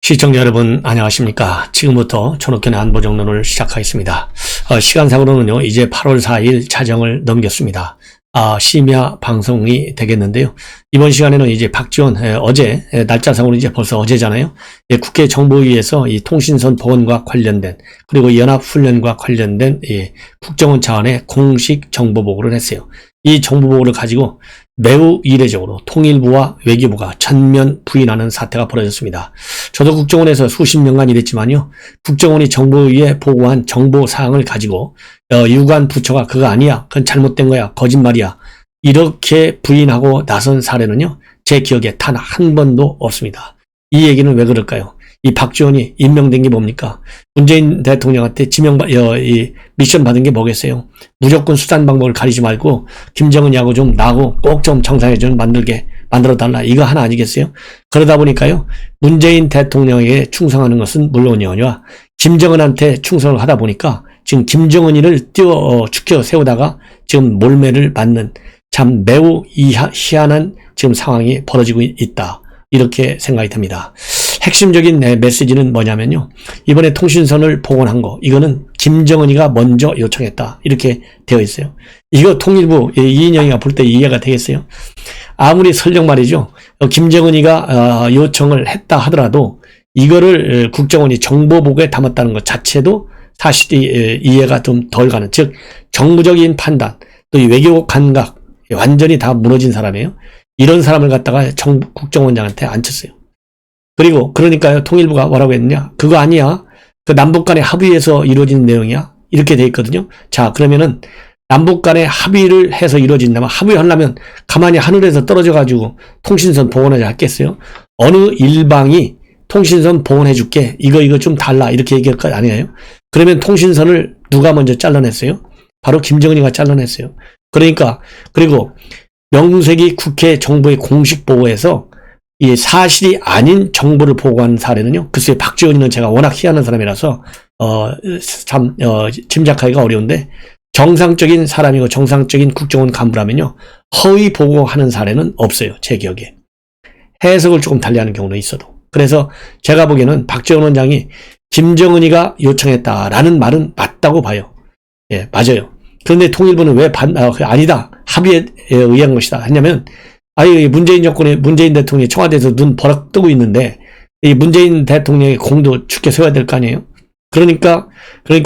시청자 여러분 안녕하십니까. 지금부터 존엄견의 안보정론을 시작하겠습니다. 시간상으로는요 이제 8월 4일 자정을 넘겼습니다. 심야 방송이 되겠는데요. 이번 시간에는 이제 박지원 어제 날짜상으로 이제 벌써 어제잖아요. 국회 정보위에서 이 통신선 복원과 관련된 그리고 연합훈련과 관련된 국정원 차원의 공식 정보보고를 했어요. 이 정보보고를 가지고 매우 이례적으로 통일부와 외교부가 전면 부인하는 사태가 벌어졌습니다. 저도 국정원에서 수십 년간 일했지만요. 국정원이 정보위에 보고한 정보사항을 가지고 유관 부처가 그거 아니야. 그건 잘못된 거야. 거짓말이야. 이렇게 부인하고 나선 사례는요. 제 기억에 단 한 번도 없습니다. 이 얘기는 왜 그럴까요? 이 박지원이 임명된 게 뭡니까? 문재인 대통령한테 미션 받은 게 뭐겠어요? 무조건 수단 방법을 가리지 말고 김정은이하고 좀 나하고 꼭 좀 정상회 좀 만들어달라. 이거 하나 아니겠어요? 그러다 보니까요. 문재인 대통령에게 충성하는 것은 물론이오니와 김정은한테 충성을 하다 보니까 지금 김정은이를 축혀 세우다가 지금 몰매를 맞는 참 매우 희한한 지금 상황이 벌어지고 있다. 이렇게 생각이 듭니다. 핵심적인 메시지는 뭐냐면요. 이번에 통신선을 복원한 거 이거는 김정은이가 먼저 요청했다. 이렇게 되어 있어요. 이거 통일부 이인영이가 볼 때 이해가 되겠어요? 아무리 설령 말이죠. 김정은이가 요청을 했다 하더라도 이거를 국정원이 정보보고에 담았다는 것 자체도 사실 이해가 좀 덜 가는. 즉 정부적인 판단 또 이 외교 감각 완전히 다 무너진 사람이에요. 이런 사람을 갖다가 국정원장한테 앉혔어요. 그리고 그러니까요 통일부가 뭐라고 했느냐, 그거 아니야, 그 남북 간의 합의에서 이루어진 내용이야, 이렇게 돼 있거든요. 자, 그러면은 남북 간의 합의를 해서 이루어진다면 합의하려면 가만히 하늘에서 떨어져 가지고 통신선 복원하자 했겠어요? 어느 일방이 통신선 복원해 줄게, 이거 좀 달라, 이렇게 얘기할 거 아니에요? 그러면 통신선을 누가 먼저 잘라냈어요? 바로 김정은이가 잘라냈어요. 그러니까 그리고 명색이 국회 정부의 공식 보고에서 이 사실이 아닌 정보를 보고한 사례는요. 글쎄 박지원이는 제가 워낙 희한한 사람이라서 짐작하기가 어려운데 정상적인 사람이고 정상적인 국정원 간부라면요. 허위 보고하는 사례는 없어요. 제 기억에. 해석을 조금 달리하는 경우는 있어도. 그래서 제가 보기에는 박지원 원장이 김정은이가 요청했다라는 말은 맞다고 봐요. 예, 맞아요. 그런데 통일부는 왜 아니다. 합의에 의한 것이다. 했냐면 문재인 대통령이 청와대에서 눈 버럭 뜨고 있는데, 이 문재인 대통령의 공도 축켜 세워야 될 거 아니에요? 그러니까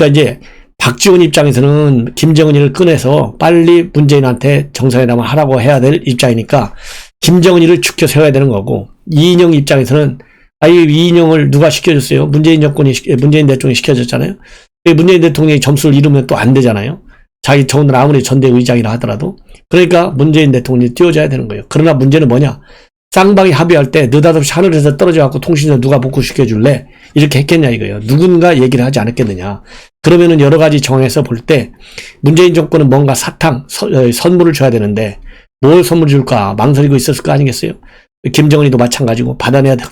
이제 박지원 입장에서는 김정은이를 꺼내서 빨리 문재인한테 정상회담을 하라고 해야 될 입장이니까 김정은이를 축켜 세워야 되는 거고, 이인영 입장에서는 이인영을 누가 시켜줬어요? 문재인 대통령이 시켜줬잖아요? 문재인 대통령이 점수를 이루면 또 안 되잖아요? 자기 저는 아무리 전대의장이라 하더라도. 그러니까 문재인 대통령이 띄워줘야 되는 거예요. 그러나 문제는 뭐냐? 쌍방이 합의할 때 느닷없이 하늘에서 떨어져갖고 통신선 누가 복구시켜줄래? 이렇게 했겠냐 이거예요. 누군가 얘기를 하지 않았겠느냐. 그러면은 여러 가지 정황에서 볼 때 문재인 정권은 뭔가 선물을 줘야 되는데 뭘 선물 줄까 망설이고 있었을 거 아니겠어요? 김정은이도 마찬가지고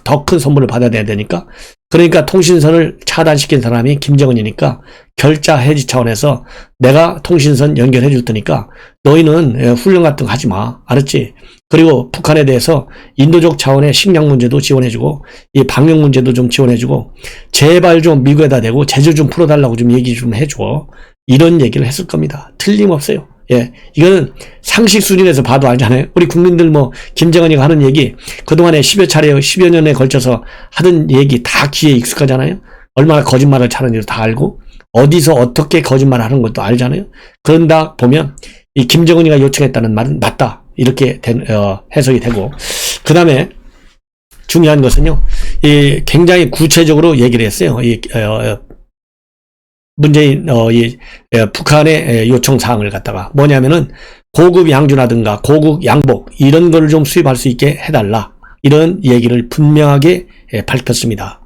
더 큰 선물을 받아내야 되니까. 그러니까 통신선을 차단시킨 사람이 김정은이니까 결자 해지 차원에서 내가 통신선 연결해 줄 테니까 너희는 훈련 같은 거 하지 마. 알았지? 그리고 북한에 대해서 인도적 차원의 식량 문제도 지원해주고 이 방역 문제도 좀 지원해주고 제발 좀 미국에다 대고 제재 좀 풀어달라고 좀 얘기 좀 해줘. 이런 얘기를 했을 겁니다. 틀림없어요. 예, 이거는 상식 수준에서 봐도 알잖아요. 우리 국민들 김정은이가 하는 얘기, 그동안에 10여 년에 걸쳐서 하던 얘기 다 귀에 익숙하잖아요. 얼마나 거짓말을 잘하는지도 다 알고, 어디서 어떻게 거짓말을 하는 것도 알잖아요. 그런다 보면, 이 김정은이가 요청했다는 말은 맞다. 이렇게 해석이 되고, 그 다음에 중요한 것은요, 굉장히 구체적으로 얘기를 했어요. 북한의 요청 사항을 갖다가 뭐냐면은 고급 양주라든가 고급 양복 이런 거를 좀 수입할 수 있게 해달라, 이런 얘기를 분명하게 밝혔습니다.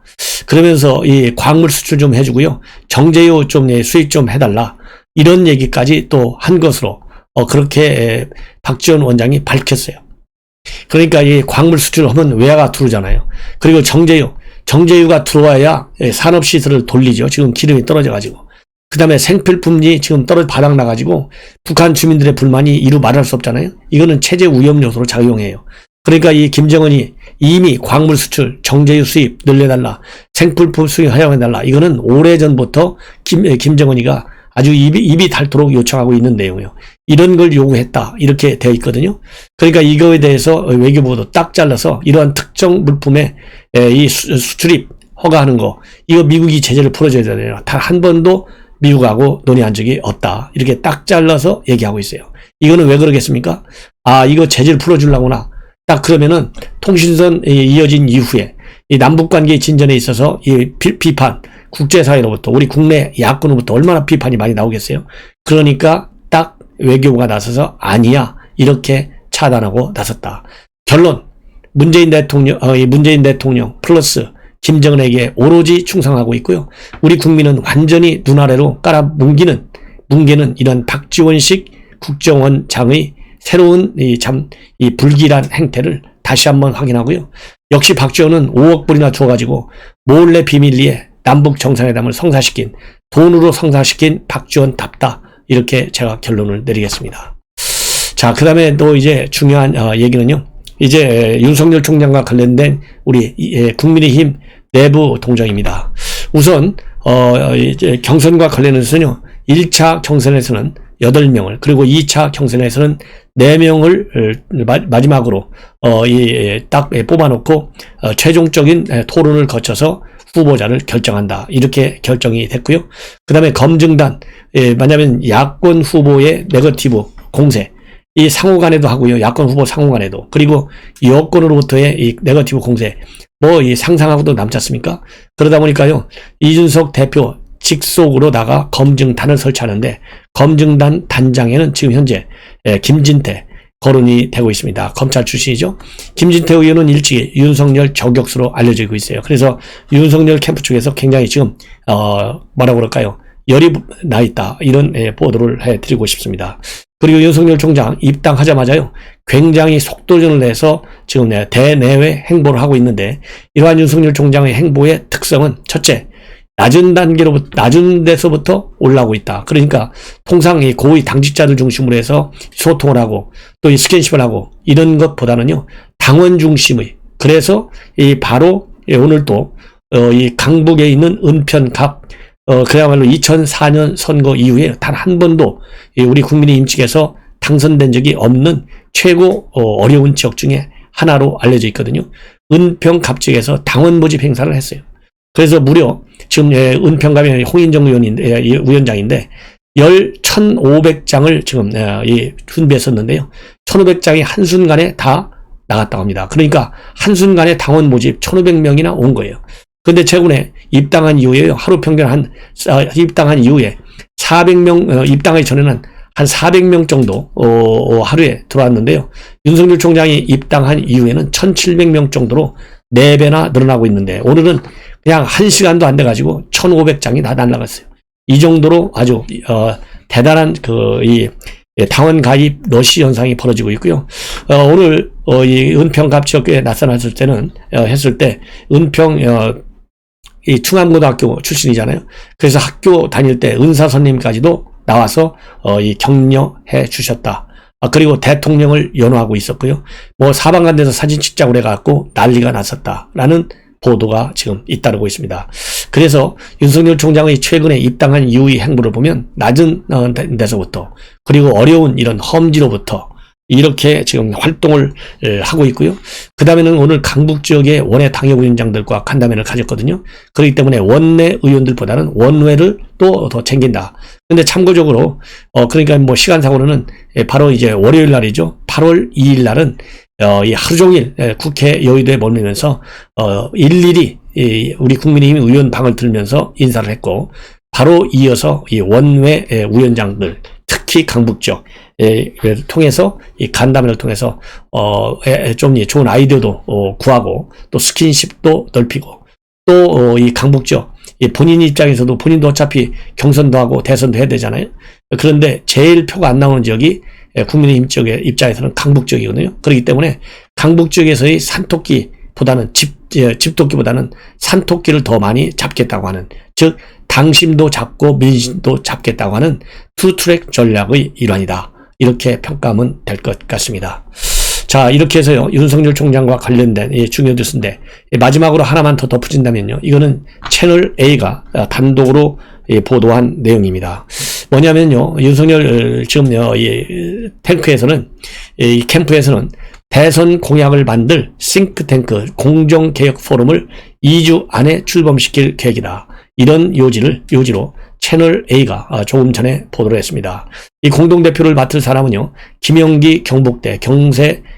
그러면서 이 광물 수출 좀 해주고요, 정제유 좀 수입 좀 해달라, 이런 얘기까지 또 한 것으로 그렇게 박지원 원장이 밝혔어요. 그러니까 이 광물 수출하면 외화가 들어오잖아요. 그리고 정제유가 들어와야 산업시설을 돌리죠. 지금 기름이 떨어져가지고. 그 다음에 생필품이 지금 바닥나가지고 북한 주민들의 불만이 이루 말할 수 없잖아요. 이거는 체제 위험 요소로 작용해요. 그러니까 이 김정은이 이미 광물 수출, 정제유 수입 늘려달라, 생필품 수입 허용해달라. 이거는 오래전부터 김정은이가 아주 입이 닳도록 요청하고 있는 내용이에요. 이런 걸 요구했다. 이렇게 되어 있거든요. 그러니까 이거에 대해서 외교부도 딱 잘라서 이러한 특정 물품의 이 수출입 허가하는 거, 이거 미국이 제재를 풀어줘야 되잖아요. 단 한 번도 미국하고 논의한 적이 없다. 이렇게 딱 잘라서 얘기하고 있어요. 이거는 왜 그러겠습니까? 아, 이거 제재를 풀어주려구나. 딱 그러면은 통신선 이어진 이후에 이 남북 관계 진전에 있어서 이 비판, 국제사회로부터, 우리 국내 야권으로부터 얼마나 비판이 많이 나오겠어요? 그러니까 딱 외교부가 나서서 아니야. 이렇게 차단하고 나섰다. 결론, 문재인 대통령 플러스 김정은에게 오로지 충성하고 있고요. 우리 국민은 완전히 눈 아래로 뭉개는 이런 박지원식 국정원장의 새로운 이 불길한 행태를 다시 한번 확인하고요. 역시 박지원은 5억 불이나 주어가지고 몰래 비밀리에 남북 정상회담을 돈으로 성사시킨 박지원답다. 이렇게 제가 결론을 내리겠습니다. 자, 그 다음에 또 이제 중요한 얘기는요. 이제 윤석열 총장과 관련된 우리 국민의힘 내부 동정입니다. 우선 이제 경선과 관련해서는요. 1차 경선에서는 8명을, 그리고 2차 경선에서는 4명을 마지막으로 딱 뽑아놓고 최종적인 토론을 거쳐서 후보자를 결정한다. 이렇게 결정이 됐고요. 그 다음에 검증단, 만약에 야권 후보의 네거티브 공세, 이 상호간에도 하고요. 야권 후보 상호간에도. 그리고 여권으로부터의 이 네거티브 공세, 이 상상하고도 남지 않습니까? 그러다 보니까요. 이준석 대표 직속으로다가 검증단을 설치하는데, 검증단 단장에는 지금 현재 김진태 거론이 되고 있습니다. 검찰 출신이죠. 김진태 의원은 일찍이 윤석열 저격수로 알려지고 있어요. 그래서 윤석열 캠프 쪽에서 굉장히 지금 뭐라고 그럴까요? 열이 나 있다. 이런 보도를 해드리고 싶습니다. 그리고 윤석열 총장 입당하자마자요. 굉장히 속도전을 내서 지금 대내외 행보를 하고 있는데, 이러한 윤석열 총장의 행보의 특성은 첫째, 낮은 데서부터 올라오고 있다. 그러니까 통상 이 고위 당직자들 중심으로 해서 소통을 하고 또 이 스킨십을 하고 이런 것보다는요. 당원 중심의, 그래서 바로 오늘 또 이 강북에 있는 은평갑, 그야말로 2004년 선거 이후에 단 한 번도 우리 국민의힘 측에서 당선된 적이 없는 최고 어려운 지역 중에 하나로 알려져 있거든요. 은평갑 지역에서 당원 모집 행사를 했어요. 그래서 무려 지금 은평갑의 홍인정 위원장인데 1,500장을 지금 준비했었는데요. 1,500장이 한순간에 다 나갔다고 합니다. 그러니까 한순간에 당원 모집 1,500명이나 온 거예요. 근데 최근에 입당한 이후에요. 하루 평균 입당한 이후에 400명, 입당하기 전에는 한 400명 정도, 하루에 들어왔는데요. 윤석열 총장이 입당한 이후에는 1,700명 정도로 4배나 늘어나고 있는데, 오늘은 그냥 1시간도 안 돼가지고 1,500장이 다 날라갔어요. 이 정도로 아주, 대단한 당원 가입 러시 현상이 벌어지고 있고요. 오늘, 이 은평갑 지역에 나타났을 때는, 했을 때, 이 충암고등학교 출신이잖아요. 그래서 학교 다닐 때 은사선님까지도 나와서 이 격려해 주셨다. 그리고 대통령을 연호하고 있었고요. 사방간데서 사진 찍자고 그래갖고 난리가 났었다라는 보도가 지금 잇따르고 있습니다. 그래서 윤석열 총장의 최근에 입당한 이후의 행보를 보면 낮은 데서부터, 그리고 어려운 이런 험지로부터 이렇게 지금 활동을 하고 있고요. 그 다음에는 오늘 강북 지역의 원외 당협위원장들과 간담회를 가졌거든요. 그렇기 때문에 원내 의원들보다는 원외를 또 더 챙긴다. 근데 참고적으로, 그러니까 시간상으로는 바로 이제 월요일 날이죠. 8월 2일 날은, 이 하루 종일 국회 여의도에 머물면서, 일일이 우리 국민의힘 의원방을 들면서 인사를 했고, 바로 이어서 이 원외 위원장들, 특히 강북 지역, 통해서 이 간담회를 통해서 좀 좋은 아이디어도 구하고 또 스킨십도 넓히고 또 이 강북 지역 본인 입장에서도 본인도 어차피 경선도 하고 대선도 해야 되잖아요. 그런데 제일 표가 안 나오는 지역이 국민의힘 지역의 입장에서는 강북 지역이거든요. 그렇기 때문에 강북 지역에서의 산토끼보다는 집토끼보다는 산토끼를 더 많이 잡겠다고 하는, 즉 당심도 잡고 민심도 잡겠다고 하는 투트랙 전략의 일환이다. 이렇게 평가하면 될 것 같습니다. 자, 이렇게 해서요, 윤석열 총장과 관련된 중요 뉴스인데, 마지막으로 하나만 더 덧붙인다면요, 이거는 채널 A가 단독으로 보도한 내용입니다. 뭐냐면요, 윤석열 지금요, 이 탱크에서는, 이 캠프에서는 대선 공약을 만들 싱크탱크 공정개혁 포럼을 2주 안에 출범시킬 계획이다. 이런 요지로 채널 A가 조금 전에 보도를 했습니다. 이 공동대표를 맡을 사람은요, 김영기 경북대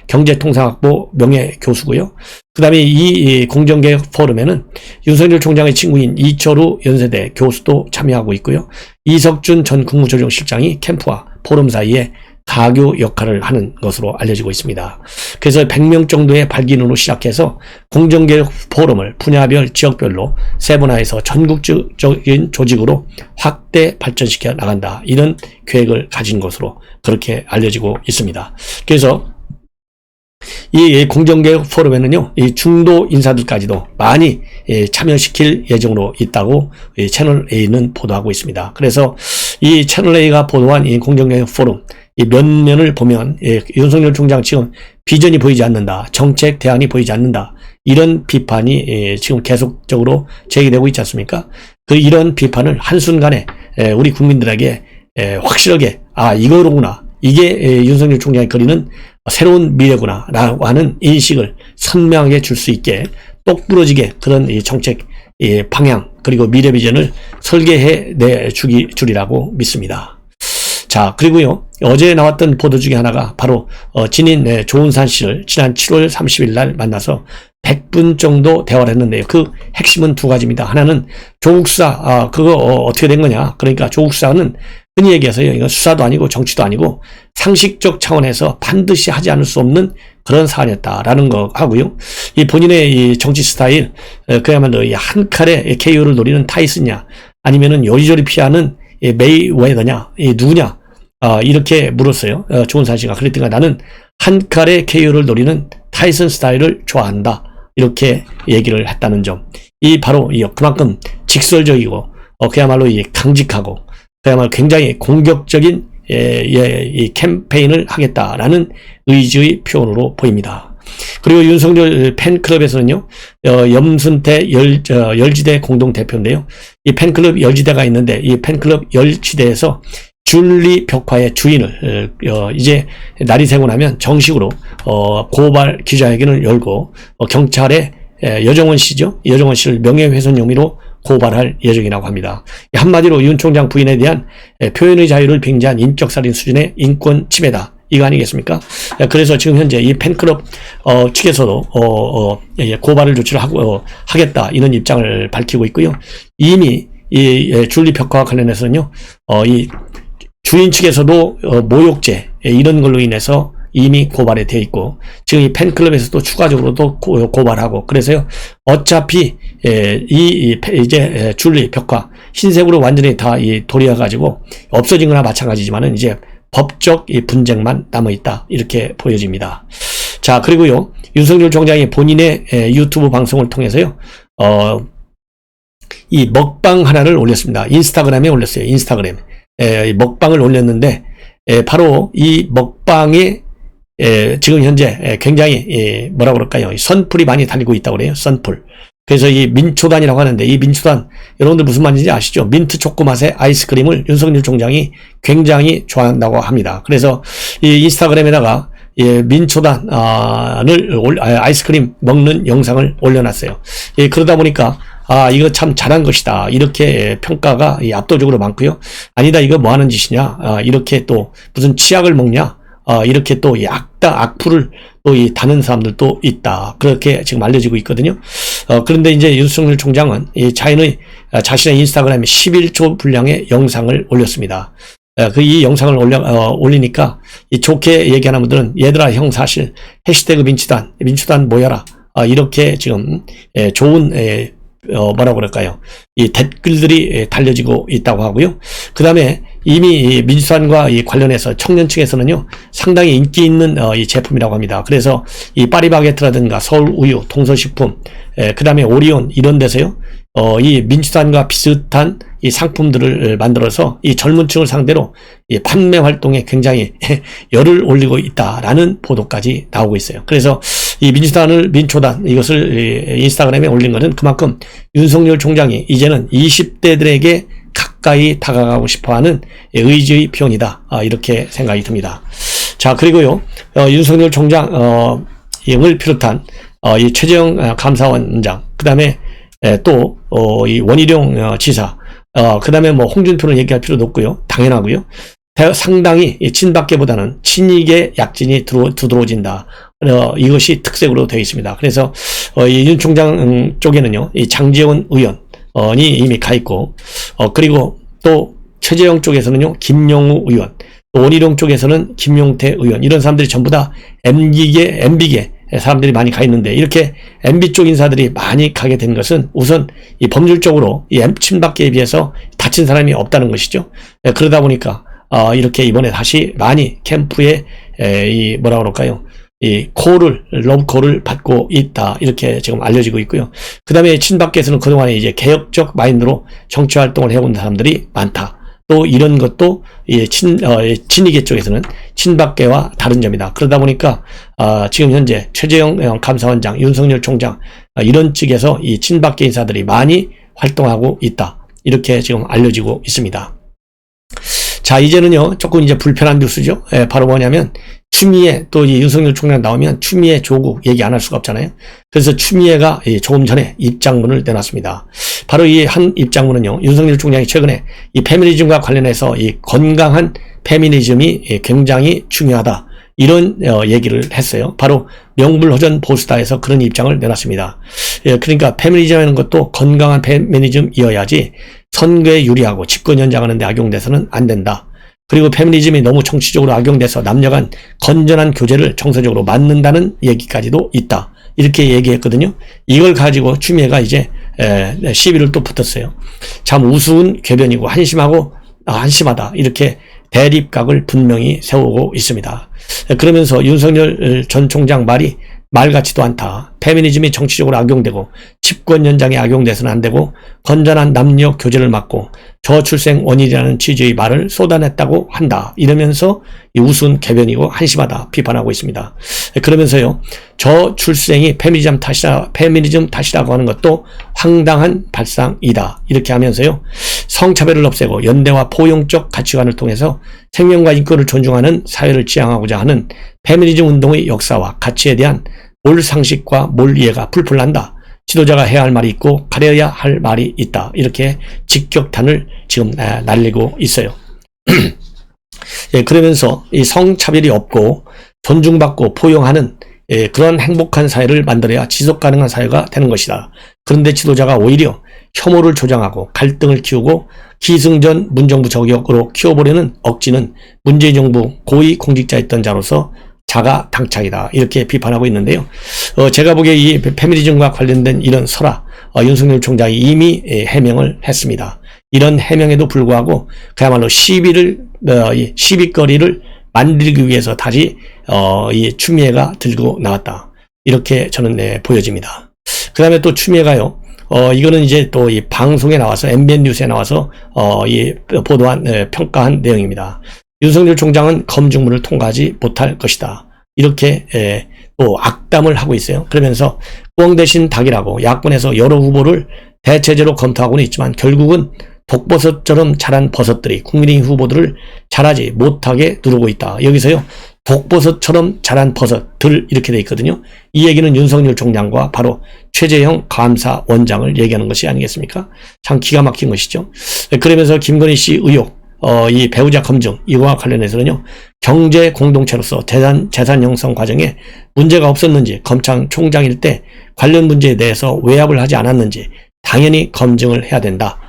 경제통상학부 명예교수고요. 그 다음에 이 공정개혁 포럼에는 윤석열 총장의 친구인 이철우 연세대 교수도 참여하고 있고요. 이석준 전 국무조정실장이 캠프와 포럼 사이에 가교 역할을 하는 것으로 알려지고 있습니다. 그래서 100명 정도의 발기인으로 시작해서 공정개혁 포럼을 분야별 지역별로 세분화해서 전국적인 조직으로 확대 발전시켜 나간다. 이런 계획을 가진 것으로 그렇게 알려지고 있습니다. 그래서 이 공정개혁 포럼에는요, 이 중도 인사들까지도 많이 참여시킬 예정으로 있다고 채널 A는 보도하고 있습니다. 그래서 이 채널 A가 보도한 이 공정개혁 포럼, 이 면면을 보면 윤석열 총장 지금 비전이 보이지 않는다, 정책 대안이 보이지 않는다, 이런 비판이 지금 계속적으로 제기되고 있지 않습니까? 이런 비판을 한순간에 우리 국민들에게 확실하게 이거로구나, 이게 윤석열 총장이 그리는 새로운 미래구나 라고 하는 인식을 선명하게 줄 수 있게 똑부러지게 그런 이 정책 방향 그리고 미래 비전을 설계해 주리라고 믿습니다. 자, 그리고요, 어제 나왔던 보도 중에 하나가 바로 진인 조은산 씨를 지난 7월 30일 날 만나서 100분 정도 대화를 했는데요. 그 핵심은 두 가지입니다. 하나는 조국 수사, 그거 어떻게 된 거냐. 그러니까 조국 수사는 흔히 얘기해서요, 이건 수사도 아니고 정치도 아니고 상식적 차원에서 반드시 하지 않을 수 없는 그런 사안이었다라는 거 하고요. 이 본인의 이 정치 스타일, 그야말로 이 한 칼에 KO를 노리는 타이슨이냐, 아니면은 요리조리 피하는 메이웨더냐, 누구냐, 이렇게 물었어요. 조은산 씨가. 그랬더니 나는 한 칼에 KO를 노리는 타이슨 스타일을 좋아한다. 이렇게 얘기를 했다는 점. 바로 그만큼 직설적이고, 그야말로 강직하고, 그야말로 굉장히 공격적인 이 캠페인을 하겠다라는 의지의 표현으로 보입니다. 그리고 윤석열 팬클럽에서는요, 염순태 열지대 공동대표인데요. 이 팬클럽 열지대가 있는데, 이 팬클럽 열지대에서 줄리 벽화의 주인을 이제 날이 새고 나면 정식으로 고발 기자회견을 열고 경찰에 여정원 씨죠. 여정원 씨를 명예훼손 혐의로 고발할 예정이라고 합니다. 한마디로 윤 총장 부인에 대한 표현의 자유를 빙자한 인격살인 수준의 인권 침해다. 이거 아니겠습니까? 그래서 지금 현재 이 팬클럽 측에서도 고발을 조치를 하겠다, 이런 입장을 밝히고 있고요. 이미 이 줄리 벽화와 관련해서는요, 이 주인 측에서도 모욕죄 이런 걸로 인해서 이미 고발이 되어 있고, 지금 이 팬클럽에서도 추가적으로도 고발하고, 그래서요, 어차피 이제 줄리 벽화 흰색으로 완전히 다 도려가지고 없어진 거나 마찬가지지만은 이제 법적 분쟁만 남아 있다, 이렇게 보여집니다. 자, 그리고요, 윤석열 총장이 본인의 유튜브 방송을 통해서요, 이 먹방 하나를 올렸습니다. 인스타그램에 올렸어요. 인스타그램. 먹방을 올렸는데, 바로 이 먹방에 지금 현재 굉장히 뭐라 그럴까요? 선풀이 많이 달리고 있다고 그래요. 선풀. 그래서 이 민초단이라고 하는데, 이 민초단 여러분들 무슨 말인지 아시죠? 민트 초코 맛의 아이스크림을 윤석열 총장이 굉장히 좋아한다고 합니다. 그래서 이 인스타그램에다가 민초단을 아이스크림 먹는 영상을 올려놨어요. 그러다 보니까 이거 참 잘한 것이다, 이렇게 평가가 압도적으로 많고요. 아니다, 이거 뭐 하는 짓이냐, 이렇게 또 무슨 치약을 먹냐, 이렇게 또 악플을 또 다는 사람들도 있다, 그렇게 지금 알려지고 있거든요. 그런데 이제 윤석열 총장은 자신의 인스타그램에 11초 분량의 영상을 올렸습니다. 이 영상을 올리니까 좋게 얘기하는 분들은, 얘들아, 형 사실 해시태그 민초단 모여라, 이렇게 지금 좋은 뭐라고 그럴까요? 이 댓글들이 달려지고 있다고 하고요. 그 다음에 이미 민주단과 관련해서 청년층에서는요, 상당히 인기 있는 이 제품이라고 합니다. 그래서 이 파리바게트라든가 서울우유, 동서식품, 그 다음에 오리온, 이런 데서요, 이 민주당과 비슷한 이 상품들을 만들어서 이 젊은 층을 상대로 이 판매 활동에 굉장히 열을 올리고 있다라는 보도까지 나오고 있어요. 그래서 이 민초단 이것을 인스타그램에 올린 것은 그만큼 윤석열 총장이 이제는 20대들에게 가까이 다가가고 싶어하는 의지의 표현이다. 이렇게 생각이 듭니다. 자, 그리고요, 윤석열 총장을 비롯한 이 최재형 감사원장, 그 다음에 또 이 원희룡 지사, 그 다음에 뭐 홍준표는 얘기할 필요도 없고요, 당연하고요. 상당히 친박계보다는 친이계 약진이 두드러진다. 이것이 특색으로 되어 있습니다. 그래서 이 윤 총장 쪽에는요, 이 장제원 의원이 이미 가 있고, 그리고 또 최재형 쪽에서는요, 김용우 의원, 또 원희룡 쪽에서는 김용태 의원, 이런 사람들이 전부 다 MB계 사람들이 많이 가 있는데, 이렇게 MB 쪽 인사들이 많이 가게 된 것은 우선 이 법률적으로 이 친박계에 비해서 다친 사람이 없다는 것이죠. 그러다 보니까 이렇게 이번에 다시 많이 캠프에 이 뭐라 그럴까요? 이 러브콜을 받고 있다. 이렇게 지금 알려지고 있고요. 그 다음에 친박계에서는 그동안에 이제 개혁적 마인드로 정치 활동을 해온 사람들이 많다. 또 이런 것도 친이계 쪽에서는 친박계와 다른 점이다. 그러다 보니까 지금 현재 최재형 감사원장, 윤석열 총장 이런 측에서 이 친박계 인사들이 많이 활동하고 있다. 이렇게 지금 알려지고 있습니다. 자, 이제는요, 조금 이제 불편한 뉴스죠. 바로 뭐냐면, 추미애, 또 이 윤석열 총장 나오면 추미애 조국 얘기 안 할 수가 없잖아요. 그래서 추미애가 조금 전에 입장문을 내놨습니다. 바로 이 한 입장문은요, 윤석열 총장이 최근에 이 페미니즘과 관련해서 이 건강한 페미니즘이 굉장히 중요하다. 이런 얘기를 했어요. 바로 명불허전 보수다에서 그런 입장을 내놨습니다. 그러니까 페미니즘이라는 것도 건강한 페미니즘이어야지 선거에 유리하고 집권 연장하는 데 악용돼서는 안 된다. 그리고 페미니즘이 너무 정치적으로 악용돼서 남녀간 건전한 교제를 정서적으로 맞는다는 얘기까지도 있다. 이렇게 얘기했거든요. 이걸 가지고 추미애가 이제 시비를 또 붙었어요. 참 우스운 궤변이고 한심하다. 이렇게 대립각을 분명히 세우고 있습니다. 그러면서 윤석열 전 총장 말이 말 같지도 않다. 페미니즘이 정치적으로 악용되고 집권 연장에 악용돼서는 안 되고 건전한 남녀 교제를 막고 저출생 원인이라는 취지의 말을 쏟아냈다고 한다. 이러면서 이 우스운 궤변이고 한심하다 비판하고 있습니다. 그러면서요, 저출생이 페미니즘 탓이라고 하는 것도 황당한 발상이다. 이렇게 하면서요, 성차별을 없애고 연대와 포용적 가치관을 통해서 생명과 인권을 존중하는 사회를 지향하고자 하는 페미니즘 운동의 역사와 가치에 대한 몰상식과 몰이해가 풀풀 난다. 지도자가 해야 할 말이 있고 가려야 할 말이 있다. 이렇게 직격탄을 지금 날리고 있어요. 그러면서 이 성차별이 없고 존중받고 포용하는 그런 행복한 사회를 만들어야 지속 가능한 사회가 되는 것이다. 그런데 지도자가 오히려 혐오를 조장하고 갈등을 키우고 기승전 문정부 저격으로 키워보려는 억지는 문재인 정부 고위 공직자였던 자로서 자가 당착이다. 이렇게 비판하고 있는데요. 제가 보기에 이 페미니즘과 관련된 이런 설화, 윤석열 총장이 이미 해명을 했습니다. 이런 해명에도 불구하고 그야말로 시비거리를 만들기 위해서 다시 이 추미애가 들고 나왔다. 이렇게 저는 보여집니다. 그 다음에 또 추미애가요, 이거는 이제 또 이 방송에 나와서 MBN 뉴스에 나와서 이 보도한 평가한 내용입니다. 윤석열 총장은 검증문을 통과하지 못할 것이다. 이렇게 또 악담을 하고 있어요. 그러면서 꿩 대신 닭이라고 야권에서 여러 후보를 대체제로 검토하고는 있지만 결국은 독버섯처럼 자란 버섯들이 국민의힘 후보들을 잘하지 못하게 누르고 있다. 여기서요, 독버섯처럼 자란 버섯들 이렇게 돼 있거든요. 이 얘기는 윤석열 총장과 바로 최재형 감사원장을 얘기하는 것이 아니겠습니까? 참 기가 막힌 것이죠. 그러면서 김건희 씨 의혹, 이 배우자 검증 이거와 관련해서는요, 경제 공동체로서 재산 형성 과정에 문제가 없었는지, 검찰총장일 때 관련 문제에 대해서 외압을 하지 않았는지 당연히 검증을 해야 된다.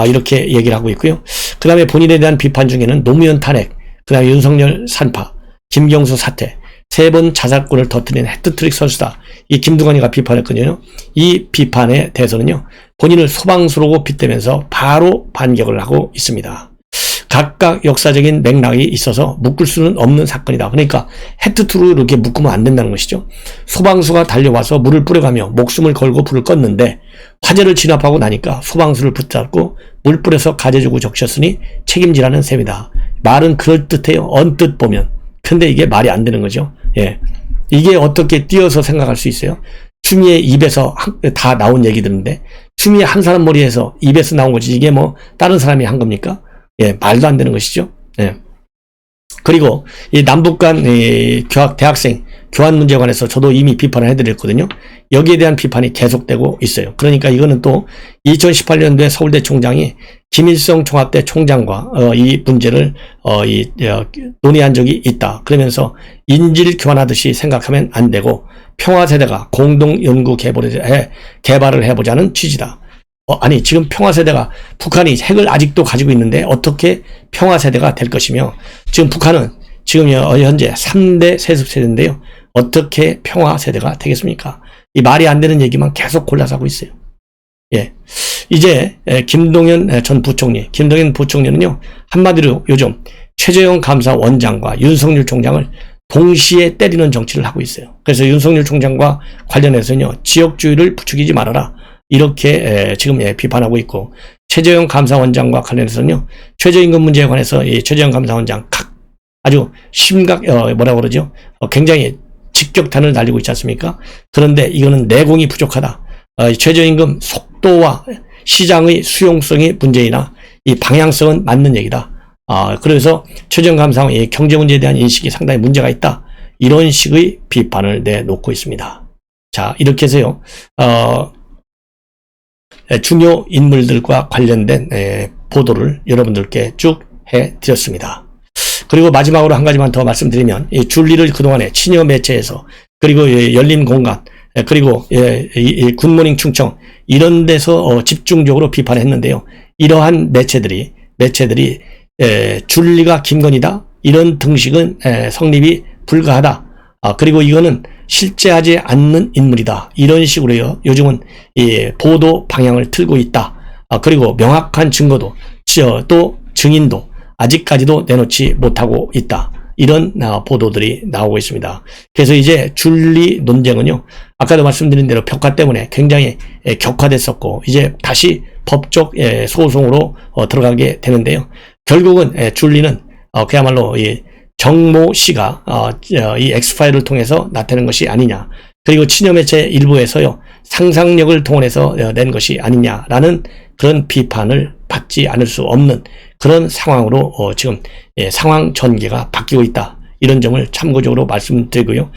이렇게 얘기를 하고 있고요. 그 다음에 본인에 대한 비판 중에는 노무현 탄핵, 그 다음에 윤석열 산파, 김경수 사태, 3번 자살골을 터뜨린 해트트릭 선수다. 이 김두관이가 비판했거든요. 이 비판에 대해서는요, 본인을 소방수로 빗대면서 바로 반격을 하고 있습니다. 각각 역사적인 맥락이 있어서 묶을 수는 없는 사건이다. 그러니까 해트투로 이렇게 묶으면 안 된다는 것이죠. 소방수가 달려와서 물을 뿌려가며 목숨을 걸고 불을 껐는데 화재를 진압하고 나니까 소방수를 붙잡고 물 뿌려서 가재주고 적셨으니 책임지라는 셈이다. 말은 그럴듯해요. 언뜻 보면. 근데 이게 말이 안 되는 거죠. 예. 이게 어떻게 띄어서 생각할 수 있어요? 추미애 입에서 다 나온 얘기들인데 추미애 한 사람 머리에서 입에서 나온 거지 이게 뭐 다른 사람이 한 겁니까? 예, 말도 안 되는 것이죠. 예. 그리고 이 남북 간 대학생 교환 문제에 관해서 저도 이미 비판을 해드렸거든요. 여기에 대한 비판이 계속되고 있어요. 그러니까 이거는 또 2018년도에 서울대 총장이 김일성 총학대 총장과 이 문제를 논의한 적이 있다. 그러면서 인질 교환하듯이 생각하면 안 되고 평화세대가 공동 연구 개발을 해보자는 취지다. 아니 지금 평화세대가 북한이 핵을 아직도 가지고 있는데 어떻게 평화세대가 될 것이며 지금 북한은 지금 현재 3대 세습세대인데요. 어떻게 평화세대가 되겠습니까? 이 말이 안 되는 얘기만 계속 골라서 하고 있어요. 예. 이제 김동연 전 부총리, 김동연 부총리는요. 한마디로 요즘 최재형 감사원장과 윤석열 총장을 동시에 때리는 정치를 하고 있어요. 그래서 윤석열 총장과 관련해서는요. 지역주의를 부추기지 말아라. 이렇게 지금 비판하고 있고 최재형 감사원장과 관련해서는요. 최저임금 문제에 관해서 이 최재형 감사원장 아주 뭐라고 그러죠? 굉장히 직격탄을 날리고 있지 않습니까? 그런데 이거는 내공이 부족하다. 최저임금 속도와 시장의 수용성이 문제이나 이 방향성은 맞는 얘기다. 그래서 최재형 감사원의 경제 문제에 대한 인식이 상당히 문제가 있다. 이런 식의 비판을 내놓고 있습니다. 자, 이렇게 해서요. 중요 인물들과 관련된 보도를 여러분들께 쭉 해드렸습니다. 그리고 마지막으로 한 가지만 더 말씀드리면 이 줄리를 그동안에 친여 매체에서 그리고 열린 공간 그리고 이 굿모닝 충청 이런 데서 집중적으로 비판했는데요. 이러한 매체들이 줄리가 김건희다 이런 등식은 성립이 불가하다. 그리고 이거는 실제하지 않는 인물이다. 이런 식으로요. 요즘은 이 보도 방향을 틀고 있다. 그리고 명확한 증거도 또 증인도 아직까지도 내놓지 못하고 있다. 이런 보도들이 나오고 있습니다. 그래서 이제 줄리 논쟁은요. 아까도 말씀드린 대로 벽화 때문에 굉장히 격화됐었고 이제 다시 법적 소송으로 들어가게 되는데요. 결국은 줄리는 그야말로 이 정모 씨가 이 엑스파일을 통해서 나타낸 것이 아니냐. 그리고 친여매체 일부에서요. 상상력을 동원해서 낸 것이 아니냐라는 그런 비판을 받지 않을 수 없는 그런 상황으로 지금 상황 전개가 바뀌고 있다. 이런 점을 참고적으로 말씀드리고요.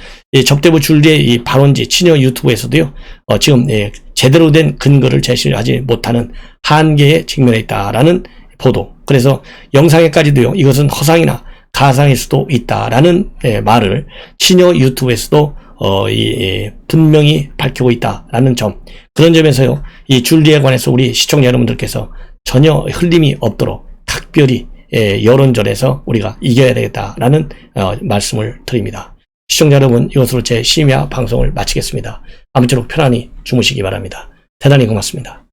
접대부 줄리의 이 발언지 친여 유튜브에서도요. 지금 제대로 된 근거를 제시하지 못하는 한계에 직면해 있다라는 보도. 그래서 영상에까지도요. 이것은 허상이나 가상일 수도 있다라는 말을 친여 유튜브에서도 분명히 밝히고 있다라는 점. 그런 점에서요. 이 줄리에 관해서 우리 시청자 여러분들께서 전혀 흘림이 없도록 각별히 여론전에서 우리가 이겨야 되겠다라는 말씀을 드립니다. 시청자 여러분, 이것으로 제 심야 방송을 마치겠습니다. 아무쪼록 편안히 주무시기 바랍니다. 대단히 고맙습니다.